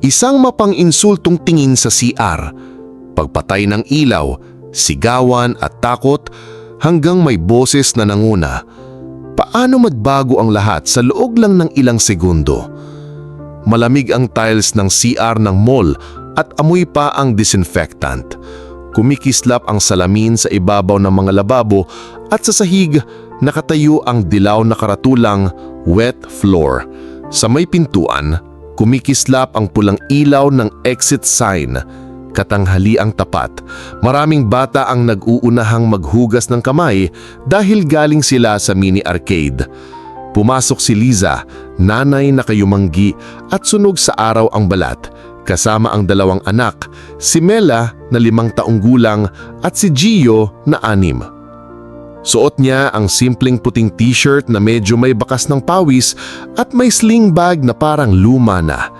Isang mapang-insultong tingin sa CR, pagpatay ng ilaw, sigawan at takot hanggang may boses na nanguna. Paano magbago ang lahat sa loob lang ng ilang segundo? Malamig ang tiles ng CR ng mall at amoy pa ang disinfectant. Kumikislap ang salamin sa ibabaw ng mga lababo at sa sahig nakatayo ang dilaw na karatulang wet floor. Sa may pintuan, kumikislap ang pulang ilaw ng exit sign. Katanghali ang tapat. Maraming bata ang nag-uunahang maghugas ng kamay dahil galing sila sa mini arcade. Pumasok si Liza, nanay na kayumanggi at sunog sa araw ang balat. Kasama ang dalawang anak, si Mela na 5 taong gulang at si Gio na 6. Suot niya ang simpleng puting t-shirt na medyo may bakas ng pawis at may sling bag na parang luma na.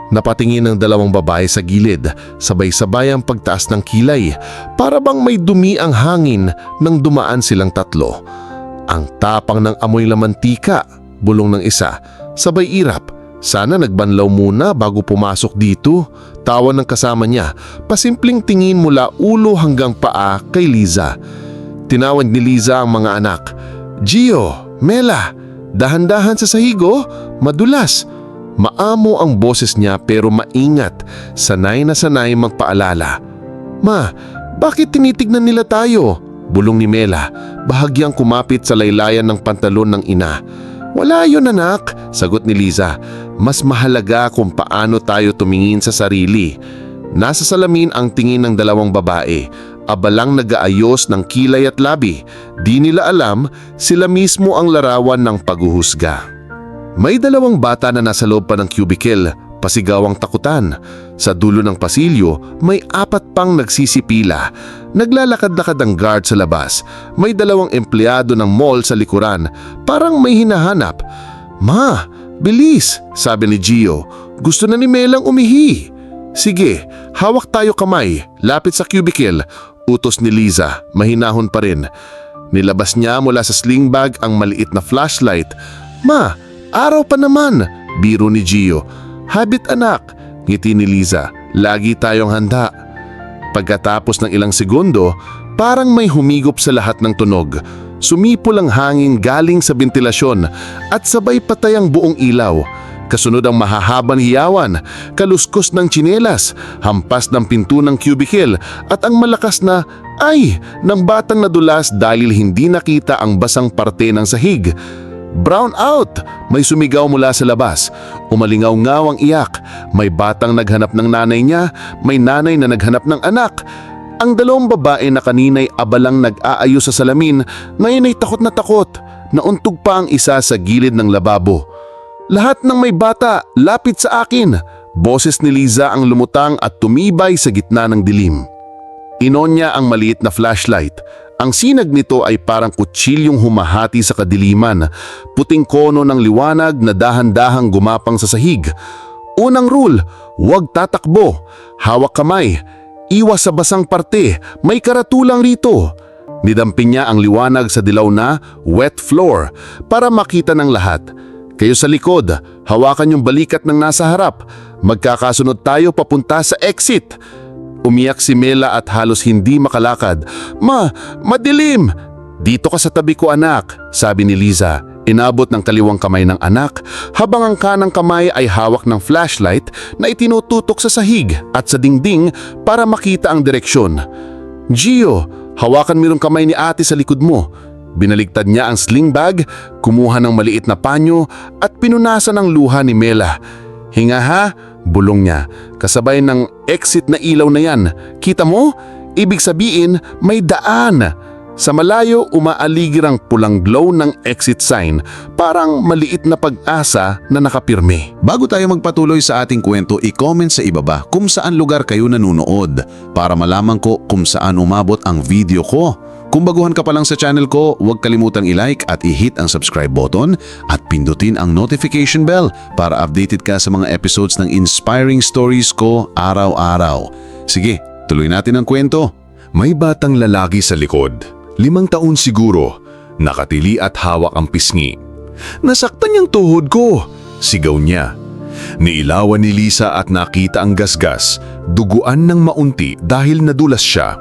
Napatingin ng dalawang babae sa gilid, sabay-sabay ang pagtaas ng kilay, para bang may dumi ang hangin nang dumaan silang tatlo. Ang tapang ng amoy lamantika, bulong ng isa, sabay irap. Sana nagbanlaw muna bago pumasok dito. Tawa ng kasama niya, pasimpleng tingin mula ulo hanggang paa kay Liza. Tinawag ni Liza ang mga anak. Gio, Mela, dahan-dahan sa sahigo, madulas. Maamo ang boses niya pero maingat, sanay na sanay magpaalala. Ma, bakit tinitignan nila tayo? Bulong ni Mela, bahagyang kumapit sa laylayan ng pantalon ng ina. Wala yun anak, sagot ni Liza. Mas mahalaga kung paano tayo tumingin sa sarili. Nasa salamin ang tingin ng dalawang babae, abalang nag-aayos ng kilay at labi. Di nila alam, sila mismo ang larawan ng paghuhusga. May 2 bata na nasa loob pa ng cubicle, pasigawang takutan. Sa dulo ng pasilyo, may 4 pang nagsisipila. Naglalakad-lakad ang guard sa labas. May 2 empleyado ng mall sa likuran, parang may hinahanap. Ma, bilis, sabi ni Gio. Gusto na ni Melang umihi. Sige, hawak tayo kamay, lapit sa cubicle, utos ni Liza, mahinahon pa rin. Nilabas niya mula sa sling bag ang maliit na flashlight. Ma, araw pa naman, biro ni Gio. Habit anak, ngiti ni Liza, lagi tayong handa. Pagkatapos ng ilang segundo, parang may humigop sa lahat ng tunog. Sumipol ang hangin galing sa bentilasyon at sabay patay ang buong ilaw. Kasunod ang mahahabang hiyawan, kaluskos ng tsinelas, hampas ng pinto ng cubicle at ang malakas na ay ng batang nadulas dahil hindi nakita ang basang parte ng sahig. Brown out! May sumigaw mula sa labas. Umalingaw-ngaw ang iyak. May batang naghanap ng nanay niya, may nanay na naghanap ng anak. Ang 2 babae na kanina'y abalang nag-aayos sa salamin, ngayon ay takot na takot. Nauntog pa ang isa sa gilid ng lababo. Lahat ng may bata, lapit sa akin! Boses ni Liza ang lumutang at tumibay sa gitna ng dilim. Inon niya ang maliit na flashlight. Ang sinag nito ay parang kutsilyong humahati sa kadiliman, puting kono ng liwanag na dahan-dahang gumapang sa sahig. Unang rule, huwag tatakbo, hawak kamay, iwas sa basang parte, may karatulang rito. Nidampin niya ang liwanag sa dilaw na wet floor para makita ng lahat. Kayo sa likod, hawakan yung balikat ng nasa harap, magkakasunod tayo papunta sa exit. Umiyak si Mela at halos hindi makalakad. Ma, madilim! Dito ka sa tabi ko anak, sabi ni Liza. Inabot ng kaliwang kamay ng anak habang ang kanang kamay ay hawak ng flashlight na itinututok sa sahig at sa dingding para makita ang direksyon. Gio, hawakan mo yung kamay ni ate sa likod mo. Binaligtad niya ang sling bag, kumuha ng maliit na panyo at pinunasan ang luha ni Mela. Hinga ha? Bulong niya, kasabay ng exit na ilaw na yan. Kita mo? Ibig sabihin, may daan. Sa malayo, umaaligir ang pulang glow ng exit sign, parang maliit na pag-asa na nakapirme. Bago tayo magpatuloy sa ating kwento, i-comment sa ibaba kung saan lugar kayo nanunood para malaman ko kung saan umabot ang video ko. Kung baguhan ka pa lang sa channel ko, huwag kalimutang i-like at i-hit ang subscribe button at pindutin ang notification bell para updated ka sa mga episodes ng inspiring stories ko araw-araw. Sige, tuloy natin ang kwento. May batang lalaki sa likod, 5 taon siguro, nakatili at hawak ang pisngi. Nasaktan niyang tuhod ko, sigaw niya. Niilawan ni Lisa at nakita ang gasgas, duguan ng maunti dahil nadulas siya.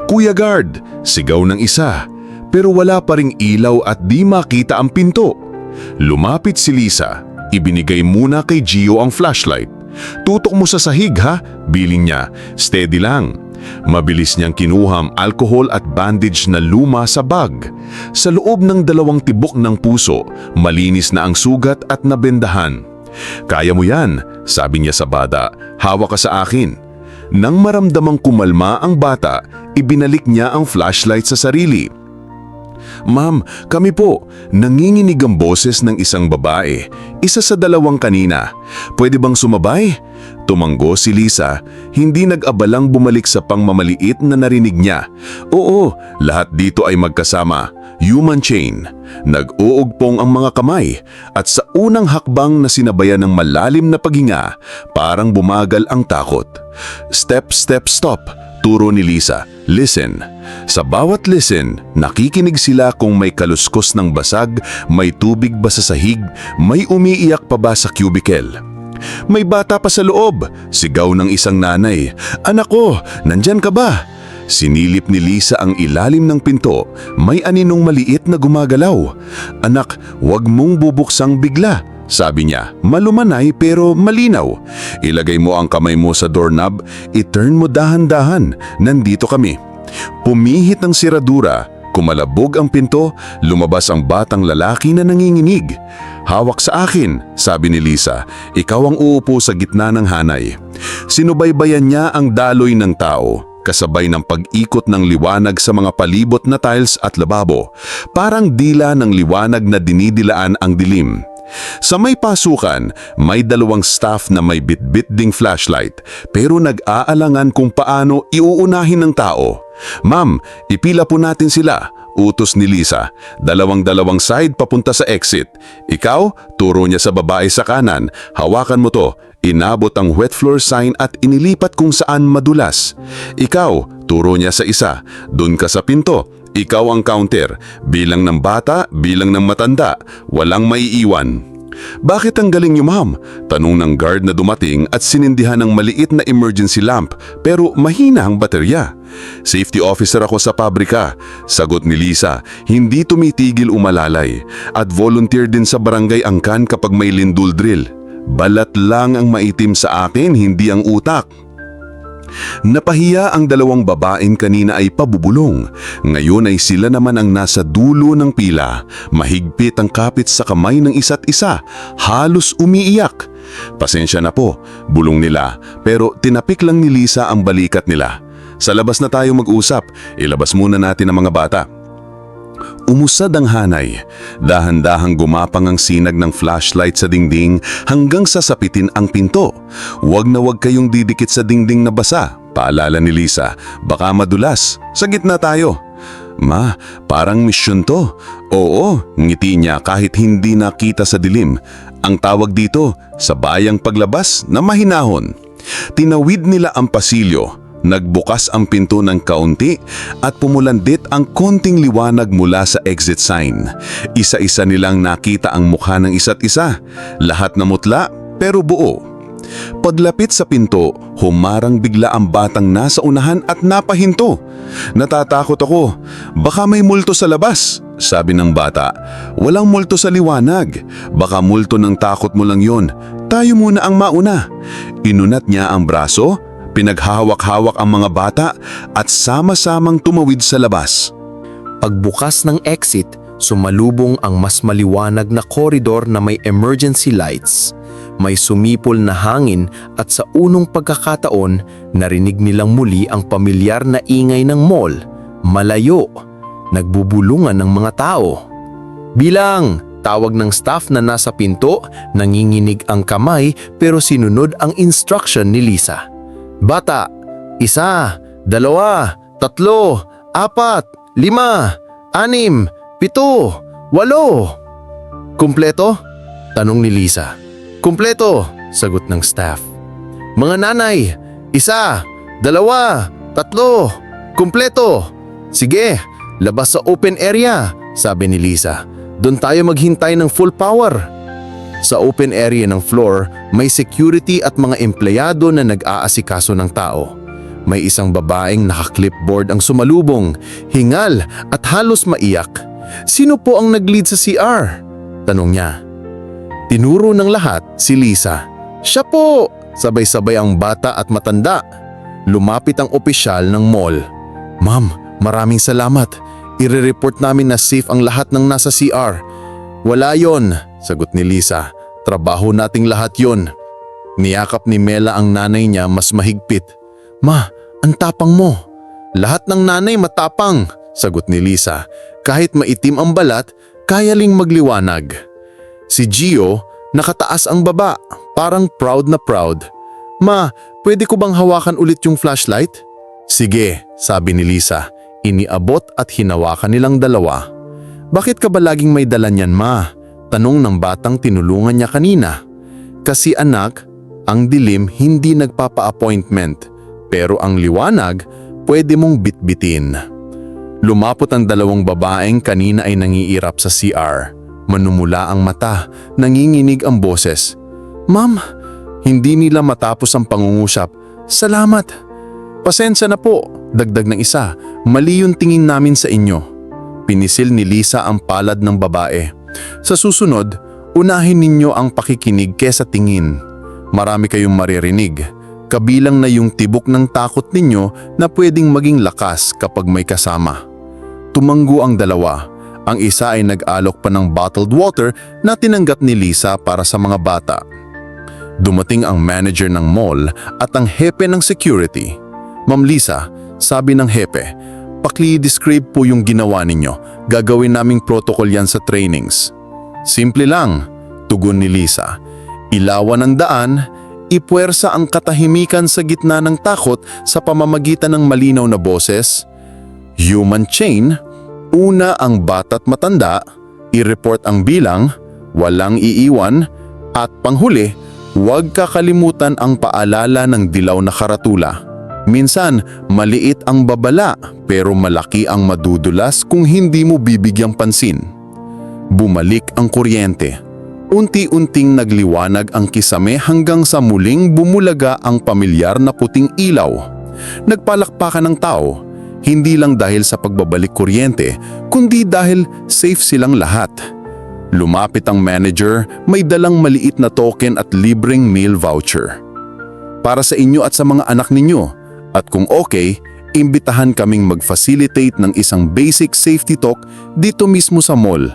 "Kuya Guard!" sigaw ng isa, pero wala pa ring ilaw at di makita ang pinto. Lumapit si Lisa, ibinigay muna kay Gio ang flashlight. "Tutok mo sa sahig ha," biling niya, "steady lang." Mabilis niyang kinuha ang alcohol at bandage na luma sa bag. Sa loob ng 2 tibok ng puso, malinis na ang sugat at nabendahan. "Kaya mo yan," sabi niya sa bata, "hawak ka sa akin." Nang maramdamang kumalma ang bata, ibinalik niya ang flashlight sa sarili. "Ma'am, kami po," nanginginig ang boses ng isang babae, isa sa 2 kanina. "Pwede bang sumabay?" Tumanggo si Lisa, hindi nag-abalang bumalik sa pangmamaliit na narinig niya. "Oo, lahat dito ay magkasama. Human chain." Nag-uugpong ang mga kamay at sa unang hakbang na sinabayan ng malalim na paghinga, parang bumagal ang takot. "Step, step, stop," turo ni Lisa. "Listen." Sa bawat listen, nakikinig sila kung may kaluskos ng basag, may tubig ba sa sahig, may umiiyak pa ba sa cubicle. "May bata pa sa loob," sigaw ng isang nanay. "Anak ko, nandyan ka ba?" Sinilip ni Lisa ang ilalim ng pinto, may aninong maliit na gumagalaw. "Anak, wag mong bubuksang bigla," sabi niya, malumanay pero malinaw. "Ilagay mo ang kamay mo sa doorknob, i-turn mo dahan-dahan, nandito kami." Pumihit ang siradura, kumalabog ang pinto, lumabas ang batang lalaki na nanginginig. "Hawak sa akin," sabi ni Lisa, "ikaw ang uupo sa gitna ng hanay." Sinubaybayan niya ang daloy ng tao, kasabay ng pag-ikot ng liwanag sa mga palibot na tiles at lababo, parang dila ng liwanag na dinidilaan ang dilim. Sa may pasukan, may 2 staff na may bitbit ding flashlight, pero nag-aalangan kung paano iuunahin ng tao. "Ma'am, ipila po natin sila," utos ni Lisa. Dalawang side papunta sa exit. "Ikaw," turo niya sa babae sa kanan, "hawakan mo to." Inabot ang wet floor sign at inilipat kung saan madulas. "Ikaw," turo niya sa isa, "dun ka sa pinto. Ikaw ang counter. Bilang ng bata, bilang ng matanda. Walang maiiwan." "Bakit ang galing niyo, ma'am?" tanong ng guard na dumating at sinindihan ng maliit na emergency lamp pero mahina ang baterya. "Safety officer ako sa pabrika," sagot ni Lisa, hindi tumitigil umalalay. "At volunteer din sa barangay angkan kapag may lindol drill. Balat lang ang maitim sa akin, hindi ang utak." Napahiya ang 2 babaeng kanina ay pabubulong. Ngayon ay sila naman ang nasa dulo ng pila. Mahigpit ang kapit sa kamay ng isa't isa, halos umiiyak. "Pasensya na po," bulong nila, pero tinapik lang ni Lisa ang balikat nila. "Sa labas na tayo mag-usap, ilabas muna natin ang mga bata." Umusad ang hanay. Dahan-dahang gumapang ang sinag ng flashlight sa dingding hanggang sasapitin ang pinto. "Huwag na huwag kayong didikit sa dingding na basa," paalala ni Lisa. "Baka madulas. Sa gitna tayo." "Ma, parang misyon to." "Oo," ngiti niya kahit hindi nakita sa dilim. "Ang tawag dito, sa bayang paglabas na mahinahon." Tinawid nila ang pasilyo. Nagbukas ang pinto ng kaunti at pumulandit ang konting liwanag mula sa exit sign. Isa-isa nilang nakita ang mukha ng isa't isa. Lahat na mutla pero buo. Paglapit sa pinto, humarang bigla ang batang nasa unahan at napahinto. "Natatakot ako. Baka may multo sa labas," sabi ng bata. "Walang multo sa liwanag. Baka multo ng takot mo lang yon. Tayo muna ang mauna." Inunat niya ang braso, pinaghahawak-hawak ang mga bata at sama-samang tumawid sa labas. Pagbukas ng exit, sumalubong ang mas maliwanag na koridor na may emergency lights. May sumipol na hangin at sa unang pagkakataon, narinig nilang muli ang pamilyar na ingay ng mall. Malayo, nagbubulungan ng mga tao. "Bilang!" tawag ng staff na nasa pinto, nanginginig ang kamay pero sinunod ang instruction ni Lisa. "Bata, 1, 2, 3, 4, 5, 6, 7, 8. "Kumpleto?" tanong ni Lisa. "Kumpleto," sagot ng staff. "Mga nanay, 1, 2, 3, kumpleto." "Sige, labas sa open area," sabi ni Lisa. "Doon tayo maghintay ng full power." Sa open area ng floor, may security at mga empleyado na nag-aasikaso ng tao. May isang babaeng naka-clipboard ang sumalubong, hingal at halos maiyak. "Sino po ang nag-lead sa CR?" tanong niya. Tinuro ng lahat si Lisa. "Siya po!" Sabay-sabay ang bata at matanda. Lumapit ang opisyal ng mall. "Ma'am, maraming salamat. Ire-report namin na safe ang lahat ng nasa CR." "Wala yon," sagot ni Lisa. "Trabaho nating lahat yon." Niyakap ni Mela ang nanay niya mas mahigpit. "Ma, ang tapang mo." "Lahat ng nanay matapang," sagot ni Lisa. "Kahit maitim ang balat, kaya ling magliwanag." Si Gio, nakataas ang baba, parang proud na proud. "Ma, pwede ko bang hawakan ulit yung flashlight?" "Sige," sabi ni Lisa. Iniabot at hinawakan nilang dalawa. "Bakit ka ba laging may dala niyan, Ma?" tanong ng batang tinulungan niya kanina. "Kasi anak, ang dilim hindi nagpapa-appointment, pero ang liwanag pwede mong bitbitin." Lumapot ang dalawang babaeng kanina ay nangiirap sa CR. Manumula ang mata, nanginginig ang boses. "Ma'am," hindi nila matapos ang pangungusap. "Salamat." "Pasensya na po," dagdag ng isa. "Mali yung tingin namin sa inyo." Pinisil ni Lisa ang palad ng babae. "Sa susunod, unahin ninyo ang pakikinig kesa tingin. Marami kayong maririnig. Kabilang na yung tibok ng takot ninyo na pwedeng maging lakas kapag may kasama." Tumanggo ang dalawa. Ang isa ay nag-alok pa ng bottled water na tinanggap ni Lisa para sa mga bata. Dumating ang manager ng mall at ang hepe ng security. "Ma'am Lisa," sabi ng hepe, "paki-describe po yung ginawa ninyo. Gagawin naming protocol yan sa trainings." "Simple lang," tugon ni Lisa. "Ilawan ang daan, ipuwersa ang katahimikan sa gitna ng takot sa pamamagitan ng malinaw na boses. Human chain, una ang bata't matanda, i-report ang bilang, walang iiwan, at panghuli, huwag kakalimutan ang paalala ng dilaw na karatula. Minsan, maliit ang babala pero malaki ang madudulas kung hindi mo bibigyang pansin." Bumalik ang kuryente. Unti-unting nagliwanag ang kisame hanggang sa muling bumulaga ang pamilyar na puting ilaw. Nagpalakpakan ng tao, hindi lang dahil sa pagbabalik kuryente, kundi dahil safe silang lahat. Lumapit ang manager, may dalang maliit na token at libreng meal voucher. "Para sa inyo at sa mga anak ninyo. At kung okay, imbitahan kaming mag-facilitate ng isang basic safety talk dito mismo sa mall."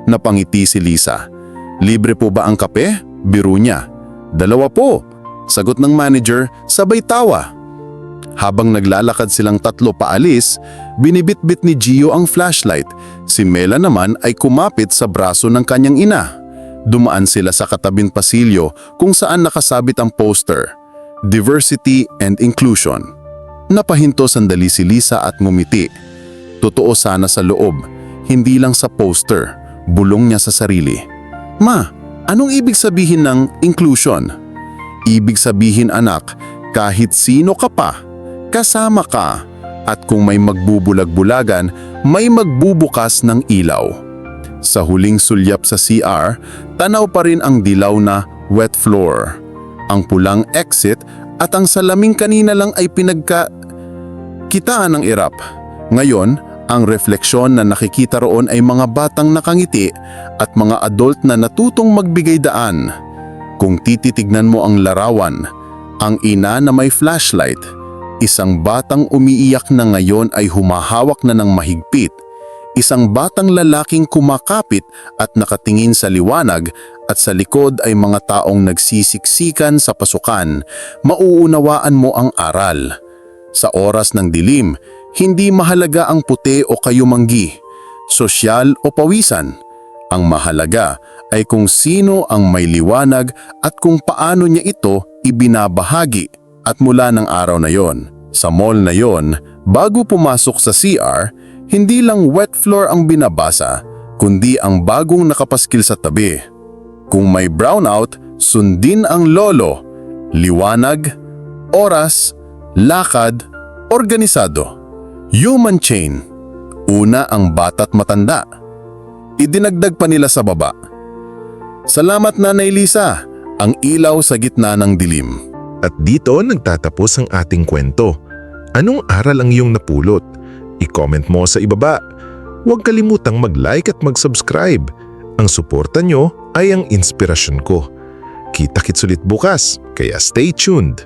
Napangiti si Lisa. "Libre po ba ang kape?" biro niya. "Dalawa po," sagot ng manager, sabay tawa. Habang naglalakad silang tatlo paalis, binibitbit ni Gio ang flashlight. Si Mela naman ay kumapit sa braso ng kanyang ina. Dumaan sila sa katabing pasilyo kung saan nakasabit ang poster, "Diversity and Inclusion." Napahinto sandali si Lisa at ngumiti. Totoo sana sa loob, hindi lang sa poster, bulong niya sa sarili. "Ma, anong ibig sabihin ng inclusion?" "Ibig sabihin anak, kahit sino ka pa, kasama ka, at kung may magbubulag-bulagan, may magbubukas ng ilaw." Sa huling sulyap sa CR, tanaw pa rin ang dilaw na wet floor, ang pulang exit at ang salaming kanina lang ay pinagkitaan ng irap. Ngayon, ang refleksyon na nakikita roon ay mga batang nakangiti at mga adult na natutong magbigay daan. Kung tititignan mo ang larawan, ang ina na may flashlight, isang batang umiiyak na ngayon ay humahawak na ng mahigpit. Isang batang lalaking kumakapit at nakatingin sa liwanag at sa likod ay mga taong nagsisiksikan sa pasukan. Mauunawaan mo ang aral. Sa oras ng dilim, hindi mahalaga ang puti o kayumanggi, sosyal o pawisan. Ang mahalaga ay kung sino ang may liwanag at kung paano niya ito ibinabahagi. At mula ng araw na yon, sa mall na yon, bago pumasok sa CR, hindi lang wet floor ang binabasa, kundi ang bagong nakapaskil sa tabi. Kung may brownout, sundin ang lolo, liwanag, oras, lakad, organisado. Human chain, una ang bata't matanda. Idinagdag pa nila sa baba. Salamat Nanay Lisa, ang ilaw sa gitna ng dilim. At dito nagtatapos ang ating kwento. Anong aral ang iyong napulot? I-comment mo sa ibaba. Huwag kalimutang mag-like at mag-subscribe. Ang suporta nyo ay ang inspirasyon ko. Kita-kits ulit bukas, kaya stay tuned.